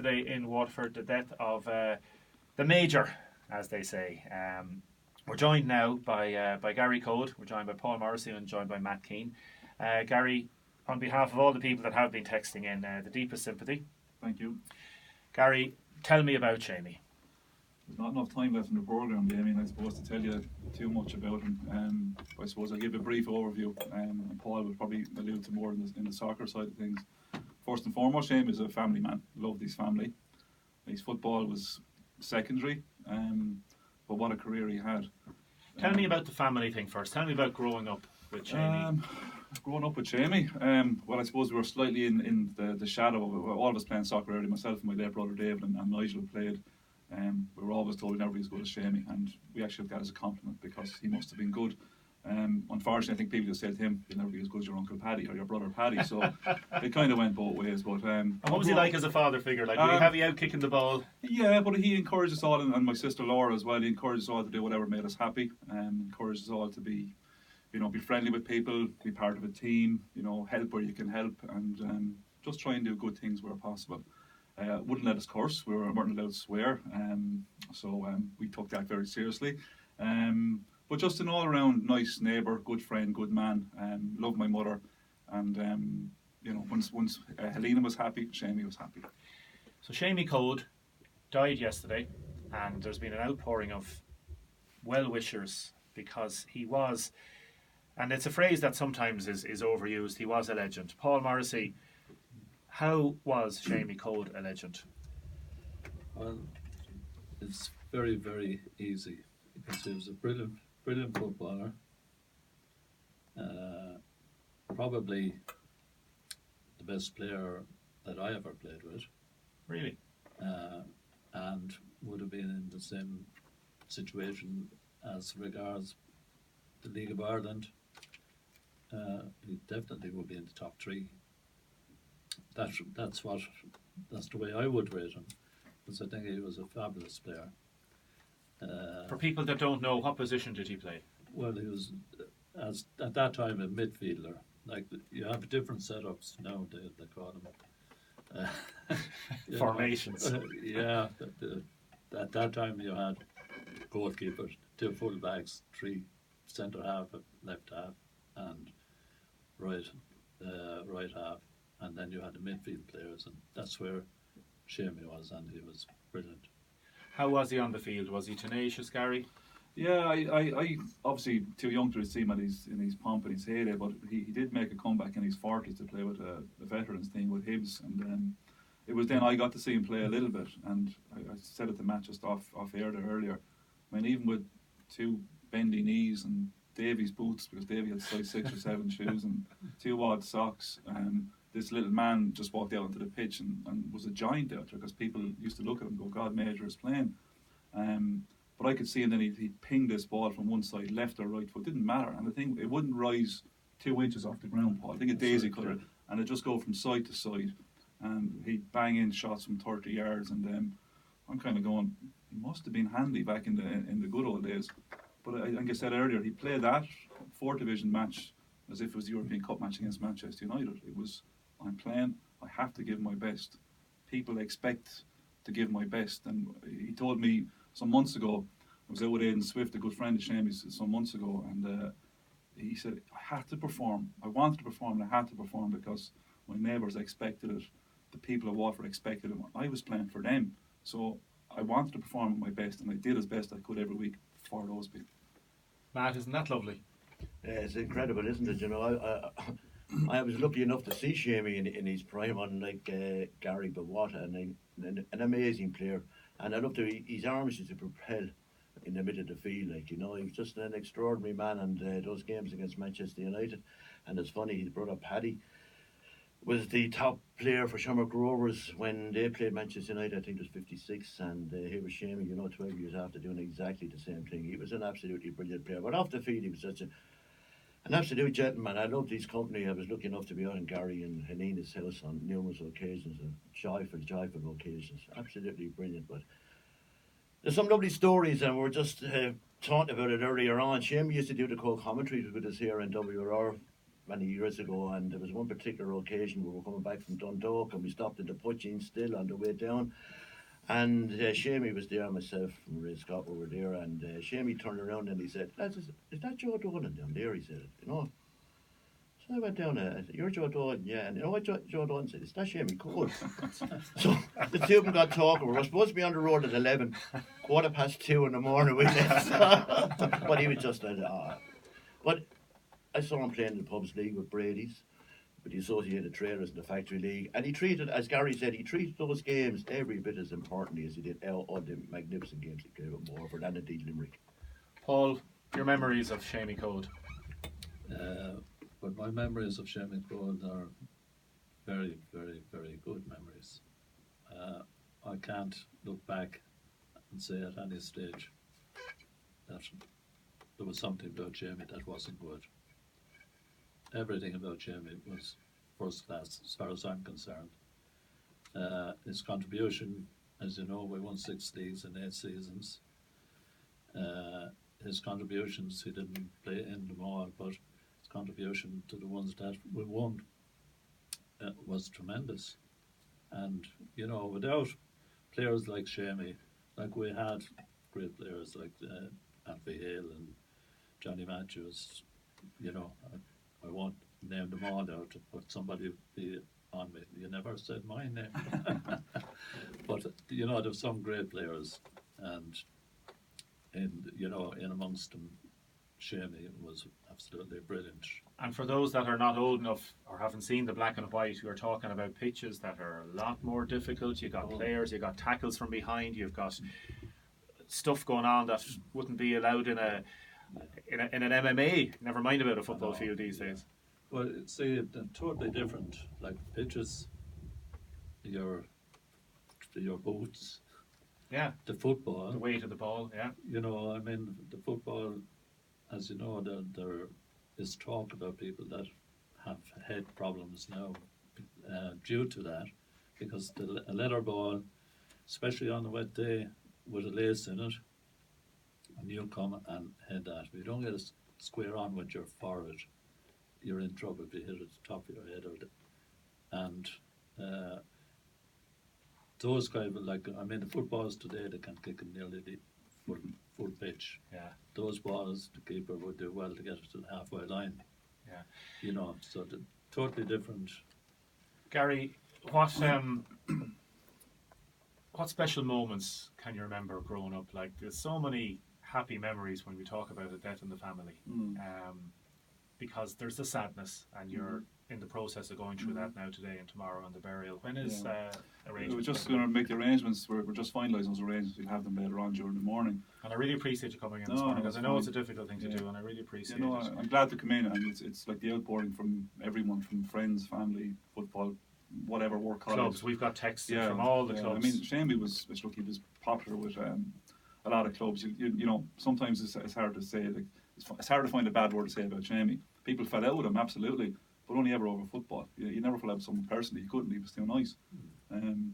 yesterday in Waterford, the death of the Major, as they say. We're joined now by Gary Coad. We're joined by Paul Morrissey and joined by Matt Keane. Gary, on behalf of all the people that have been texting in, the deepest sympathy. Thank you. Gary, tell me about Seamie. There's not enough time left in the programme, Damien, I suppose, to tell you too much about him. I suppose I'll give a brief overview, and Paul will probably allude to more in the soccer side of things. First and foremost, Seamie is a family man. Loved his family. His football was secondary, but what a career he had. Tell me about the family thing first. Tell me about growing up with Seamie. Growing up with Seamie, well, I suppose we were slightly in the shadow of it. All of us playing soccer early. Myself and my late brother David and Nigel played. We were always told we'd never be as good as Seamie, and we actually took that as a compliment because he must have been good. Unfortunately, I think people just said to him, "You'll never be as good as your uncle Paddy or your brother Paddy." So it kind of went both ways. But and what was he like as a father figure? Like, did he have you out kicking the ball? Yeah, but he encouraged us all, and my sister Laura as well. He encouraged us all to do whatever made us happy, and encouraged us all to be friendly with people, be part of a team, help where you can help, and just try and do good things where possible. Wouldn't let us curse. We weren't allowed to swear, so we took that very seriously. But just an all-around nice neighbour, good friend, good man. Loved my mother, and once Helena was happy, Seamie was happy. So Seamie Coad died yesterday, and there's been an outpouring of well-wishers because he was, and it's a phrase that sometimes is overused, he was a legend. Paul Morrissey, how was Seamie Coad a legend? Well, it's very, very easy because he was a brilliant footballer. Probably the best player that I ever played with. Really? And would have been in the same situation as regards the League of Ireland. He definitely would be in the top three. That's the way I would rate him, because I think he was a fabulous player. For people that don't know, what position did he play? Well, he was, at that time, a midfielder. Like, you have different setups now, they call them. Formations. Yeah, at that time you had goalkeepers, 2 full backs, 3 centre half, left half, and right half, and then you had the midfield players, and that's where Seamie was, and he was brilliant. How was he on the field? Was he tenacious, Gary? Yeah, I obviously too young to see him in his pomp and his heyday, but he did make a comeback in his 40s to play with a veterans team with Hibs, and it was then I got to see him play a little bit, and I said it to Matt just off air there earlier. I mean, even with 2 bendy knees and Davy's boots, because Davy had size 6 or 7 shoes and 2 odd socks, this little man just walked out onto the pitch and was a giant out there, because people used to look at him and go, "God, Major is playing." But I could see him then he'd ping this ball from one side, left or right foot, didn't matter. And the thing, it wouldn't rise 2 inches off the ground, Paul. I think a daisy cutter, and it'd just go from side to side. And he'd bang in shots from 30 yards, and I'm kind of going, he must have been handy back in the good old days. But like I said earlier, he played that 4th division match as if it was the European Cup match against Manchester United. It was, I'm playing, I have to give my best. People expect to give my best. And he told me some months ago, I was out with Aidan Swift, a good friend of Seamie's, some months ago, and he said, I had to perform. I wanted to perform, and I had to perform because my neighbours expected it. The people at Waterford expected it. I was playing for them. So I wanted to perform at my best, and I did as best I could every week for those people. Matt, isn't that lovely? It's incredible, isn't it? I was lucky enough to see Seamie in his prime, unlike Gary, but what an amazing player. And I loved his arms used to propel in the middle of the field, he was just an extraordinary man. And those games against Manchester United, and it's funny, his brother Paddy was the top player for Shamrock Rovers when they played Manchester United. I think it was 56, and here was Seamie, 12 years after, doing exactly the same thing. He was an absolutely brilliant player, but off the field he was such an absolute gentleman. I loved his company. I was lucky enough to be on Gary and Helena's house on numerous occasions, and joyful occasions. Absolutely brilliant. But there's some lovely stories, and we're just talking about it earlier on. Seamie used to do the co-commentaries with us here in WR many years ago, and there was one particular occasion we were coming back from Dundalk and we stopped at the Putching Still on the way down. And Seamie was there, myself and Ray Scott were there, and Seamie turned around and he said, "Lads, is that Joe Dolan down there?" He said, "You know." So I went down, I said, "You're Joe Dolan?" "Yeah." "And you know what Joe Dolan said? It's that Seamie Coad." So the two of them got talking. We were supposed to be on the road at 11, 2:15 in the morning. We left. But he was just But I saw him playing in the Pubs League with Brady's, with the Associated Traders in the Factory League, and he treated, as Gary said, he treated those games every bit as importantly as he did all the magnificent games he played with Waterford and indeed Limerick. Paul, your memories of Seamie Coad? But my memories of Seamie Coad are very, very, very good memories. I can't look back and say at any stage that there was something about Seamie that wasn't good. Everything about Seamie was first class as far as I'm concerned. His contribution, as you know, we won 6 leagues in 8 seasons. His contributions, he didn't play in them all, but his contribution to the ones that we won was tremendous. And, you know, without players like Seamie, like we had great players like Alfie Hale and Johnny Matthews, you know, I won't name them all out, but somebody would be on me. You never said my name. But, you know, there's some great players, and in amongst them, Seamie was absolutely brilliant. And for those that are not old enough or haven't seen the black and white, you're talking about pitches that are a lot more difficult. You've got players, you've got tackles from behind, you've got stuff going on that wouldn't be allowed in an MMA. Never mind about a football field these days. Well, see, they're totally different. Like pitches, your boots, yeah, the football, the weight of the ball, yeah. You know, I mean, the football, as you know, there is talk about people that have head problems now due to that, because a leather ball, especially on a wet day with a lace in it, and you come and head that. If you don't get a square on with your forehead, you're in trouble if you hit at the top of your head. And those kind of, like, I mean, the footballs today, they can kick in nearly the full pitch. Yeah. Those balls, the keeper would do well to get it to the halfway line. Yeah. You know, so they're totally different. Gary, what special moments can you remember growing up? Like, there's so many happy memories when we talk about a death in the family, because there's the sadness, and you're in the process of going through that now today and tomorrow on the burial. When is arrangements? We're just going to make the arrangements. We're just finalising those arrangements. We'll have them later on during the morning. And I really appreciate you coming in this morning, because I know it's a difficult thing to do, and I really appreciate it. I'm glad to come in, and it's like the outpouring from everyone, from friends, family, football, whatever work, college. Clubs. We've got texts from all the clubs. I mean, Seamie was popular with a lot of clubs. You know, sometimes it's hard to say. Like, it's hard to find a bad word to say about Seamie. People fell out with him, absolutely, but only ever over football. You never fell out with someone personally. You couldn't. He was too nice.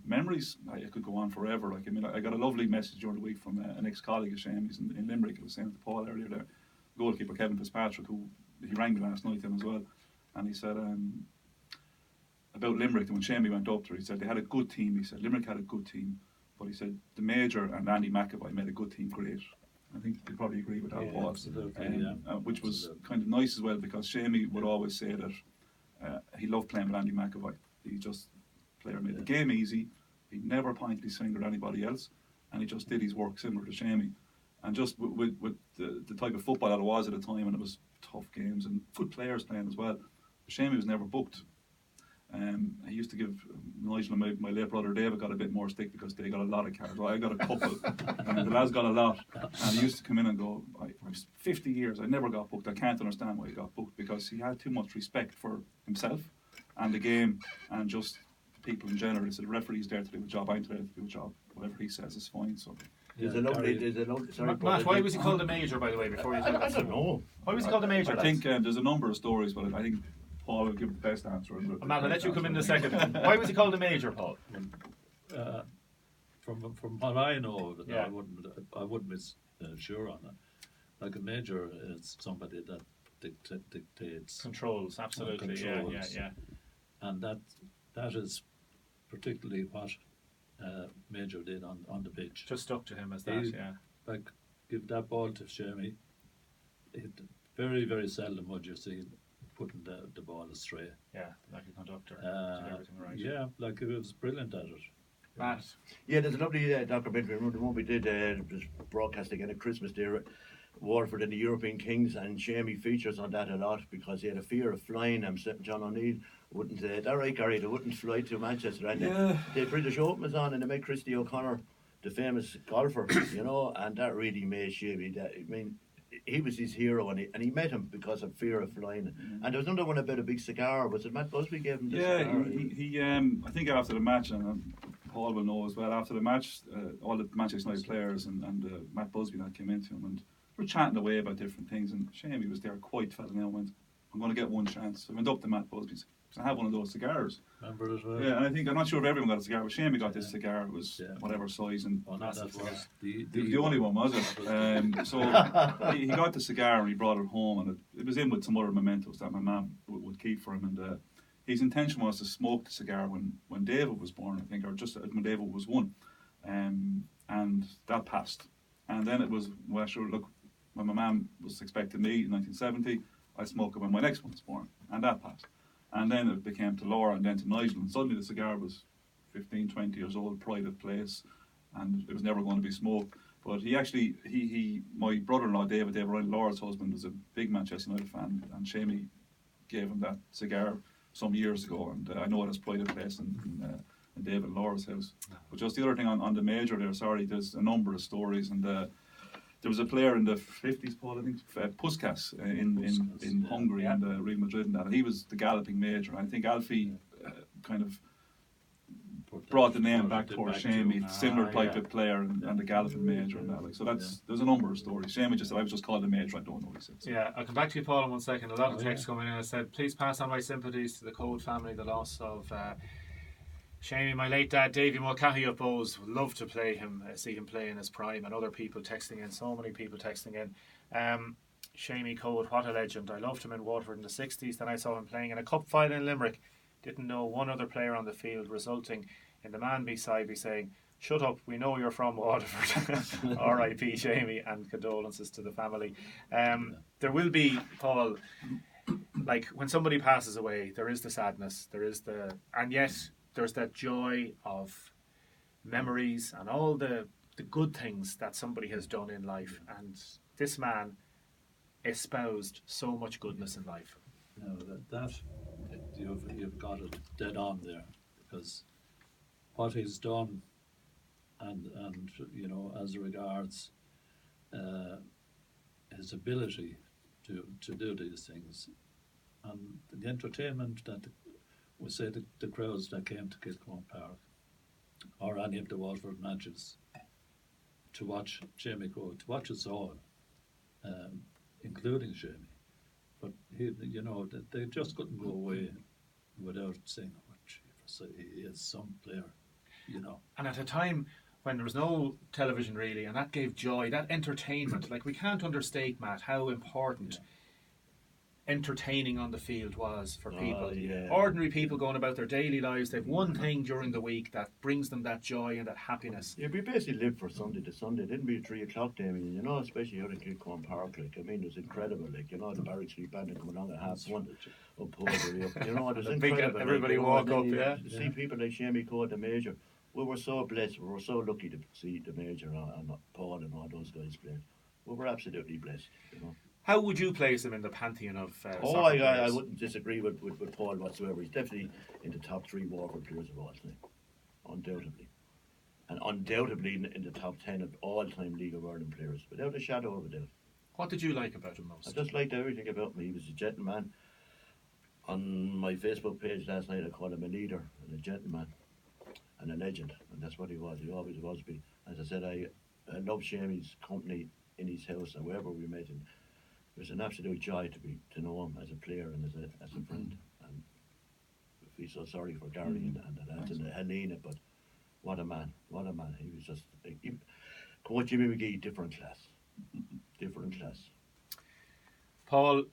Memories, I could go on forever. Like, I mean, I got a lovely message during the week from an ex-colleague of Seamie's in Limerick. I was saying to Paul earlier there, goalkeeper Kevin Fitzpatrick, who he rang me last night then as well, and he said about Limerick, when Seamie went up there, he said they had a good team. He said Limerick had a good team, but he said the Major and Andy McAvoy made a good team great. I think you'd probably agree with that, Paul. Absolutely, which was kind of nice as well, because Seamie would always say that he loved playing with Andy McAvoy. He just made the game easy. He never pointed his finger at anybody else, and he just did his work similar to Seamie. And just with the type of football that it was at the time, and it was tough games and good players playing as well. Seamie was never booked. I used to give Nigel and my late brother David got a bit more stick because they got a lot of cards. Well, I got a couple, and the lads got a lot. And he used to come in and go, I was 50 years, I never got booked. I can't understand why he got booked, because he had too much respect for himself and the game and just people in general. He said, the referee's there to do a job, I'm there to do a job. Whatever he says is fine. So. Sorry, Matt, why was he called a major, by the way, before you I don't know. Why was he called a major? I think there's a number of stories, but I think Paul will give the best answer. Matt, I'll let you come in a second. Why was he called a major, Paul? From what I know of it, I wouldn't be sure on that. Like, a major is somebody that dictates Controls, absolutely. controls. Yeah. and that is particularly what Major did on the pitch. Just stuck to him as that. Yeah. Like, give that ball to Seamie. Very, very seldom would you see putting the ball astray. Yeah, like a conductor. Did everything right. Yeah, like he was brilliant at it. Matt. Yeah, there's a lovely documentary. Remember the one we did, it was broadcast again at Christmas Day, Waterford and the European Kings, and Seamie features on that a lot because he had a fear of flying. John O'Neill wouldn't, that right, Gary, they wouldn't fly to Manchester. And the British Open was on, and they made Christy O'Connor the famous golfer, you know, and that really made Seamie, he was his hero, and he met him because of fear of flying. And there was another one about a big cigar. Was it Matt Busby gave him the cigar? He I think after the match, and Paul will know as well, after the match, all the Manchester United players and Matt Busby that came into him, and we're chatting away about different things, and Seamie was there quite fell now and went, I'm going to get one chance. So I went up to Matt Busby, I have one of those cigars. Remember as well? Yeah, and I'm not sure if everyone got a cigar, but Seamie got this cigar. It was whatever size, and that was the only one, was it? So he got the cigar and he brought it home, and it was in with some other mementos that my mum would keep for him. And his intention was to smoke the cigar when David was born, I think, or just when David was 1, and that passed. And then it was, well, sure, look, when my mum was expecting me in 1970, I smoked it when my next one was born, and that passed. And then it became to Laura and then to Nigel, and suddenly the cigar was 15, 20 years old, private place, and it was never going to be smoked. But my brother-in-law, David Ryan, Laura's husband, was a big Manchester United fan, and Seamie gave him that cigar some years ago, and I know it has pride of place in David and Laura's house. But just the other thing on the Major there, there's a number of stories, and there was a player in the 50s, Paul, I think, Puskas in Hungary and Real Madrid and that. And he was the galloping Major. I think Alfie kind of brought the name back towards Seamie, similar type of player and the galloping Major and that. Like, so there's a number of stories. Seamie just said, I was just called the Major, I don't know what he said. So. Yeah, I'll come back to you, Paul, in 1 second. A lot of texts coming in. I said, please pass on my sympathies to the Coad family, the loss of Seamie. My late dad, Davy Mulcahy of Bowes, would love to see him play in his prime, and other people texting in, so many people texting in. Seamie Coad, what a legend. I loved him in Waterford in the 60s. Then I saw him playing in a cup final in Limerick. Didn't know one other player on the field, resulting in the man beside me saying, shut up, we know you're from Waterford. R.I.P. Seamie, and condolences to the family. There will be, Paul, like when somebody passes away, there is the sadness, and yet there's that joy of memories and all the good things that somebody has done in life. And this man espoused so much goodness in life. No, you've got it dead on there, because what he's done, and you know, as regards his ability to do these things, and the entertainment that we say the crowds that came to Kilcorn Park or any of the Waterford matches to watch Seamie Coad, to watch us all, including Seamie. But they just couldn't go away without saying, "Oh, Jesus, he is some player," you know. And at a time when there was no television really, and that gave joy, that entertainment. Like, we can't understate, Matt, how important entertaining on the field was for people. Ordinary people going about their daily lives. They've one thing during the week that brings them that joy and that happiness. Yeah, we basically lived for Sunday to Sunday. It didn't be 3 o'clock, Damien, you know, especially out in Kilcorn Park. Like, I mean, it was incredible. Like, you know, the Barrack Street Band coming along at 1:30 up Hoover, you know, it was incredible. Everybody like, walk up, to see people like Seamie Coad, the Major. We were so blessed. We were so lucky to see the Major and Paul and all those guys playing. We were absolutely blessed, you know. How would you place him in the pantheon of I wouldn't disagree with Paul whatsoever. He's definitely in the top 3 Waterford players of all time. Undoubtedly. And undoubtedly in the top 10 of all-time League of Ireland players, without a shadow of a doubt. What did you like about him most? I just liked everything about him. He was a gentleman. On my Facebook page last night, I called him a leader and a gentleman and a legend. And that's what he was. He always was. As I said, I love Seamie's company in his house and wherever we met him. It was an absolute joy to know him as a player and as a friend. And I feel so sorry for Gary and the lads and Helena, but what a man. He was just Coach Jimmy McGee, different class. Paul,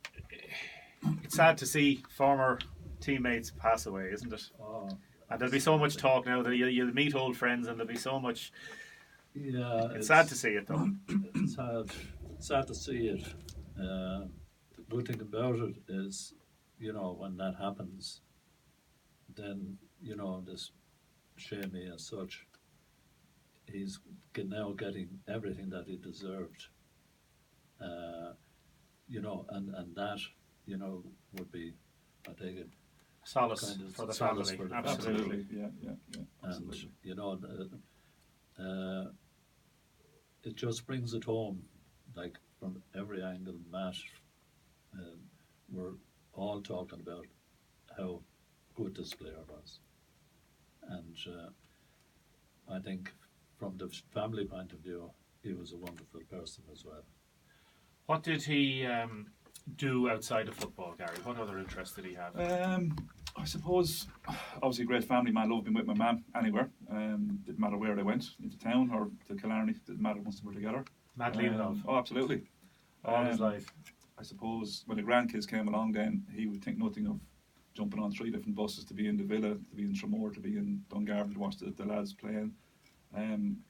it's sad to see former teammates pass away, isn't it? Oh, And there'll be so much talk now that you'll meet old friends, and there'll be so much. yeah, It's sad to see it, though. It's sad to see it. The good thing about it is, when that happens, then this Seamie as such, he's now getting everything that he deserved. And that would be, I take it, Solace kind of for the solace family. for the Absolutely. Yeah. and Absolutely. It just brings it home, like from every angle. Matt, we're all talking about how good this player was, and I think from the family point of view, he was a wonderful person as well. What did he do outside of football, Gary? What other interests did he have? I suppose, obviously, a great family man. Loved being with my mum anywhere. Didn't matter where they went, into town or to Killarney. Didn't matter once they were together. Mad leaving of Oh, absolutely. all his life. I suppose when the grandkids came along, then he would think nothing of jumping on 3 different buses to be in the Villa, to be in Tramore, to be in Dungarvan to watch the lads playing. And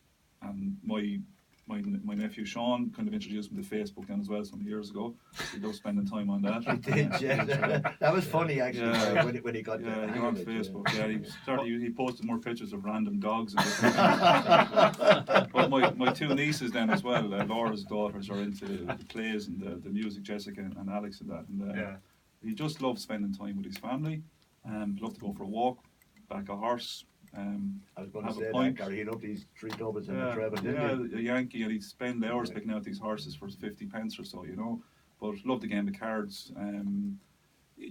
my nephew Sean kind of introduced me to Facebook then as well some years ago. He loves spending time on that. He did, yeah. That was funny actually, Yeah. when he got Yeah, the he hang got on of it, Facebook. yeah. He posted more pictures of random dogs. And but my 2 nieces then as well, Laura's daughters, are into the plays and the music, Jessica and Alex and that. And he just loved spending time with his family. Loved to go for a walk, back a horse. I was going to have a say that, pint. Gary. He loved these 3 doubles in the treble, didn't he? A Yankee, and he'd spend hours picking out these horses for 50 pence or so, But loved the game of cards.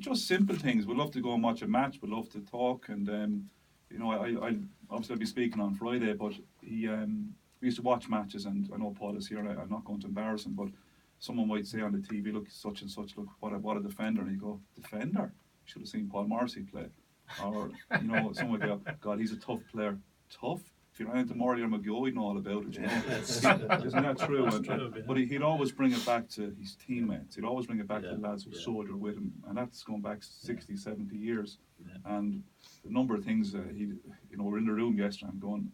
Just simple things. We'd love to go and watch a match. We'd love to talk. And, I obviously I'll be speaking on Friday, but we used to watch matches, and I know Paul is here, I'm not going to embarrass him, but someone might say on the TV, look, such and such, look, what a defender. And you go, defender? You should have seen Paul Morrissey play. Or, someone would go, God, he's a tough player. Tough? If you ran into Morley or McGill, we'd know all about it, Isn't that true? But he'd always bring it back to his teammates. He'd always bring it back to the lads who soldiered with him. And that's going back 60, 70 years. Yeah. And the number of things, we're in the room yesterday, I'm going,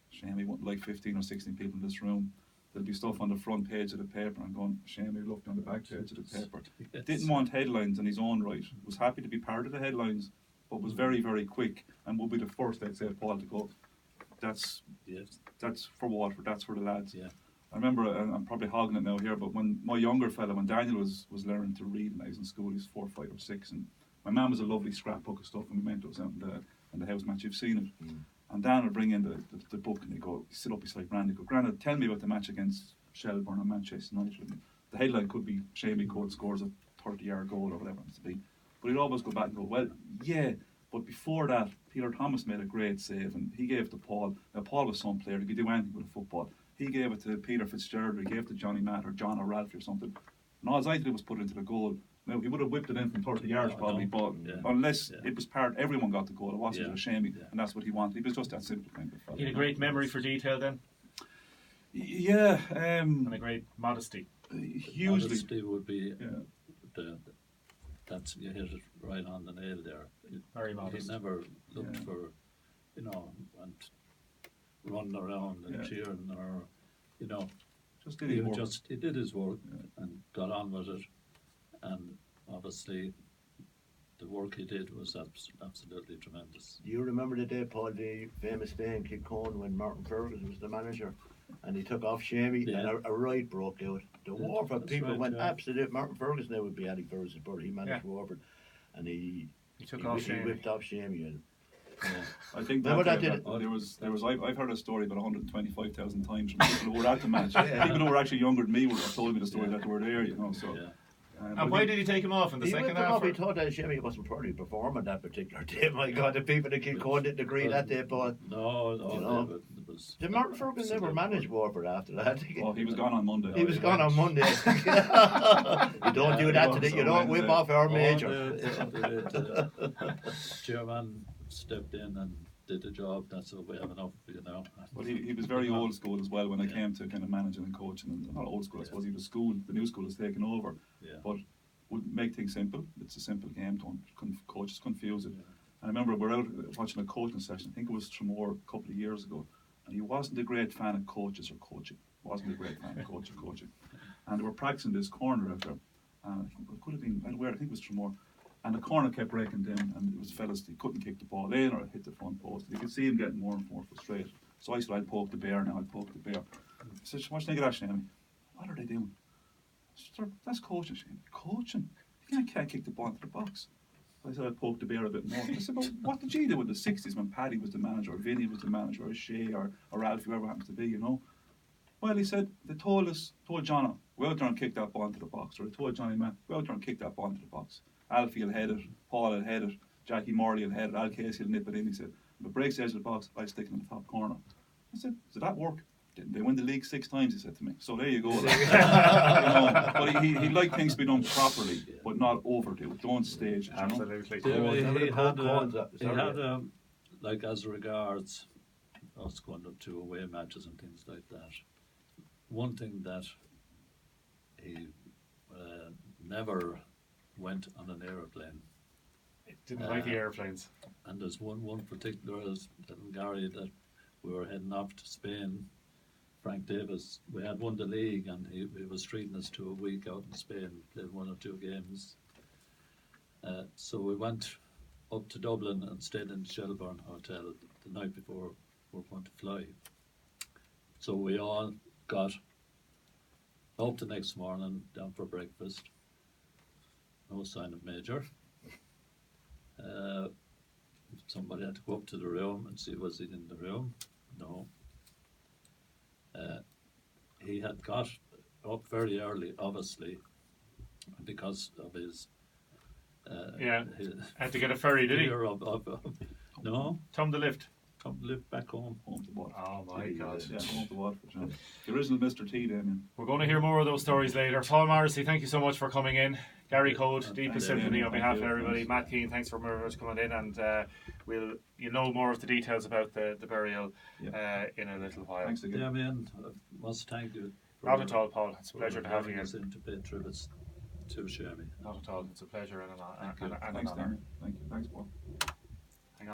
shame we want like 15 or 16 people in this room. There'll be stuff on the front page of the paper. I'm going, shame we looked on the back page of the paper. Yes. Didn't want headlines in his own right. Was happy to be part of the headlines, but was very, very quick and would be the first, I'd say, Paul, to go, that's for Waterford, that's for the lads. Yeah. I remember, and I'm probably hogging it now here, but when my younger fella, when Daniel was learning to read when I was in school, he was 4, 5 or 6, and my mum was a lovely scrapbook of stuff and mementos out in the house match, you've seen it. And Dan would bring in the book and he'd sit up beside Granny, go, Granny, tell me about the match against Shelbourne or Manchester United. And the headline could be Seamie Coad scores a 30-yard goal or whatever it was to be. But he'd always go back and go, well, yeah, but before that, Peter Thomas made a great save and he gave it to Paul. Now, Paul was some player, he could do anything with a football. He gave it to Peter Fitzgerald, he gave it to Johnny Matt or John or Ralphie or something. And all I did was put it into the goal. Now, he would have whipped it in from 30 yards probably, but unless it was everyone got the goal. It wasn't a Seamie, and that's what he wanted. He was just that simple kind of fella. He had a great memory for detail then, Yeah. and a great modesty. Hugely. Modesty would be that's, you hit it right on the nail there. Very modest. He never looked for, and running around and cheering or, Just did his work. He did his work and got on with it. And obviously, the work he did was absolutely tremendous. Do you remember the day, Paul, the famous day in Kilcoan when Martin Ferguson was the manager and he took off Seamie and a riot broke out? The Waterford people went absolute. Martin Ferguson now would be Eddie Ferguson's brother. He managed Waterford and he took off Seamie. He whipped off Seamie. And, I think Remember that that there was. I've heard a story about 125,000 times from people who were at the match. People who were actually younger than me would have told me the story that they were there. So. And why did he take him off in the second half? He thought that Seamie wasn't probably performing that particular day. My God, the people that Kilcoan didn't agree that day, Paul. No, it was. Did Martin Ferguson never manage Waterford after that? Oh, he was gone on Monday. He was gone on Monday. You don't do that today. You don't whip off our major. Chairman stepped in and did the job. That's what we have enough, But he was very old school as well when it came to kind of managing and coaching. And not old school, I suppose. He was school. The new school was taken over. Yeah. But would make things simple. It's a simple game. Coaches confuse it. And I remember we were out watching a coaching session. I think it was Tremor a couple of years ago, and he wasn't a great fan of coaches or coaching. Wasn't a great fan of coach or coaching. And they were practicing this corner out there. And I think it could have been, I think it was Tremor. And the corner kept breaking down, and it was fellas, he couldn't kick the ball in or hit the front post. You could see him getting more and more frustrated. So I said, I'd poke the bear now, I'd poke the bear. I said, what do you think of that, Seamie? What are they doing? I said, that's coaching, Seamie. Coaching? You can't kick the ball into the box. I said, I'd poke the bear a bit more. I said, but what did you do in the 60s when Paddy was the manager, or Vinny was the manager, or Shea, or Ralph, whoever happens to be, you know? Well, he said, they told John, go out there and kick that ball into the box. Or they told Johnny, man, go out there and kick that ball into the box. Alfie will head it, Paul will head it, Jackie Morley will head it, Al Casey will nip it in. He said, if it breaks the edge of the box, I stick it in the top corner. I said, did that work? Didn't they win the league 6 times, he said to me. So there you go. Like. You know, but he liked things to be done properly, but not overdo it. Don't stage it. Absolutely. He had like as regards us going up to away matches and things like that. One thing that he never went on an aeroplane. Didn't like the airplanes. And there's one particular, as Gary, that we were heading off to Spain. Frank Davis, we had won the league, and he was treating us to a week out in Spain, played 1 or 2 games. So we went up to Dublin and stayed in the Shelbourne Hotel the night before we were going to fly. So we all got up the next morning, down for breakfast. No sign of Major. Somebody had to go up to the room and see was he in the room. No. He had got up very early, obviously, because of his. Had to get a ferry, did he? No. Tom the lift. Come live back home. Home to Waterford. Oh my God. Yeah, home to Waterford. Yeah. The original Mr. T, Damien. We're going to hear more of those stories later. Paul Morrissey, thank you so much for coming in. Gary Coad, Deepest Symphony on behalf of everybody. Matt Keane, thanks for coming in, and you'll know more of the details about the burial in a little while. Thanks again. Damien, I must thank you. Not at all, Paul. It's a pleasure to have you in to pay tributes to Seamie. Not at all. It's a pleasure and an Thanks, honour. Damien. Thank you. Thanks, Paul.